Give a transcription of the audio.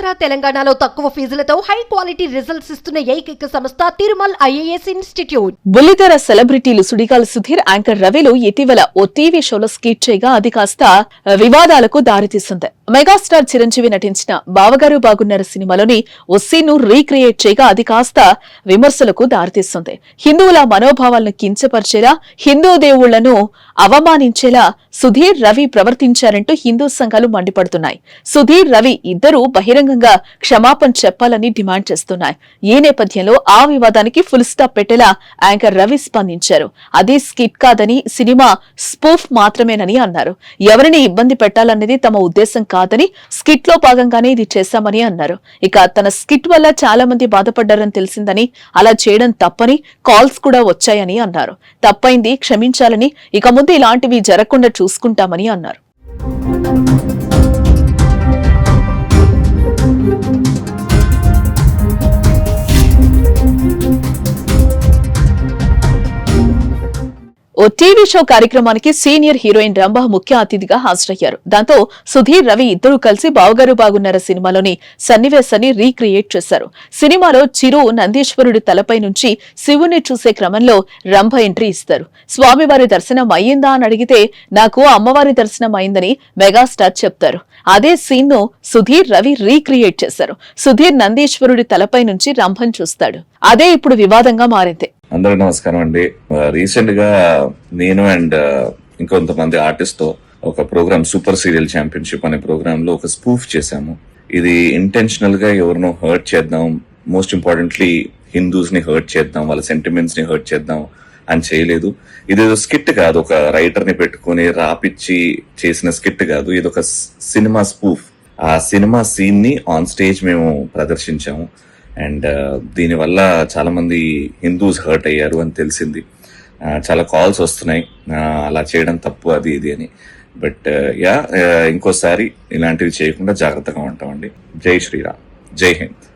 ఆంధ్ర తెలంగాణలో తక్కువ ఫీజులతో high quality results ఇస్తున్న ఏకైక సంస్థ తిరుమల్ ఐఏఎస్ ఇన్స్టిట్యూట్. బుల్లితెర సెలబ్రిటీలు సుడిగాలి సుధీర్, యాంకర్ రవిలు ఇటీవల ఓ టీవీ షోలో స్కిట్ చేయగా అది కాస్త వివాదాలకు దారితీస్తుంది. మెగాస్టార్ చిరంజీవి నటించిన బావగారు బాగున్నారు సినిమాలోని ఓ సీన్ ను రీక్రియేట్ చేయగా అది కాస్త విమర్శలకు దారితీస్తుంది. హిందువుల మనోభావాలను కించపరిచేలా, హిందూ దేవుళ్లను అవమానించేలా సుధీర్, రవి ప్రవర్తించారంటూ హిందూ సంఘాలు మండిపడుతున్నాయి. సుధీర్, రవి ఇద్దరూ బహిరంగంగా క్షమాపణ చెప్పాలని డిమాండ్ చేస్తున్నాయి. ఈ నేపథ్యంలో ఆ వివాదానికి ఫుల్ స్టాప్ పెట్టేలా యాంకర్ రవి స్పందించారు. అది స్కిట్ కాదని, సినిమా స్పూఫ్ మాత్రమేనని అన్నారు. ఎవరిని ఇబ్బంది పెట్టాలనేది తమ ఉద్దేశం కాదని, స్కిట్ లో భాగంగానే ఇది చేశామని అన్నారు. ఇక తన స్కిట్ వల్ల చాలా మంది బాధపడ్డారని తెలిసిందని, అలా చేయడం తప్పని కాల్స్ కూడా వచ్చాయని అన్నారు. తప్పైంది, క్షమించాలని, ఇక ముందు ఇలాంటివి జరగకుండా చూసుకుంటామని అన్నారు. ఓ టీవీ షో కార్యక్రమానికి సీనియర్ హీరోయిన్ రంభ ముఖ్య అతిథిగా హాజరయ్యారు. దాంతో సుధీర్, రవి ఇద్దరూ కలిసి బావగారు బాగున్నార సినిమాలోని సన్నివేశాన్ని రీక్రియేట్ చేశారు. సినిమాలో చిరు నందీశ్వరుడి తలపై నుంచి శివుని చూసే క్రమంలో రంభ ఎంట్రీ ఇస్తారు. స్వామివారి దర్శనం అయ్యిందా అని అడిగితే నాకు అమ్మవారి దర్శనం అయిందని మెగాస్టార్ చెప్తారు. అదే సీన్ ను సుధీర్, రవి రీక్రియేట్ చేశారు. సుధీర్ నందీశ్వరుడి తలపై నుంచి రంభను చూస్తాడు. అదే ఇప్పుడు వివాదంగా మారింది. అందరూ నమస్కారం అండి. రీసెంట్ గా నేను అండ్ ఇంకొంతమంది ఆర్టిస్ట్ తో ఒక ప్రోగ్రామ్ సూపర్ సీరియల్ ఛాంపియన్షిప్ అనే ప్రోగ్రామ్ లో ఒక స్పూఫ్ చేశాము. ఇది ఇంటెన్షనల్ గా ఎవరినో హర్ట్ చేద్దాం, మోస్ట్ ఇంపార్టెంట్లీ హిందూస్ ని హర్ట్ చేద్దాం, వాళ్ళ సెంటిమెంట్స్ ని హర్ట్ చేద్దాం అని చేయలేదు. ఇదేదో స్కిట్ కాదు, ఒక రైటర్ ని పెట్టుకుని రాపిచ్చి చేసిన స్కిట్ కాదు. ఇది ఒక సినిమా స్పూఫ్. ఆ సినిమా సీన్ ని ఆన్ స్టేజ్ మేము ప్రదర్శించాము. అండ్ దీనివల్ల చాలా మంది హిందూస్ హర్ట్ అయ్యారు అని తెలిసింది. చాలా కాల్స్ వస్తున్నాయి అలా చేయడం తప్పు అది ఇది అని. బట్ ఇంకోసారి ఇలాంటివి చేయకుండా జాగ్రత్తగా ఉంటామండి. జై శ్రీరామ్, జై హింద్.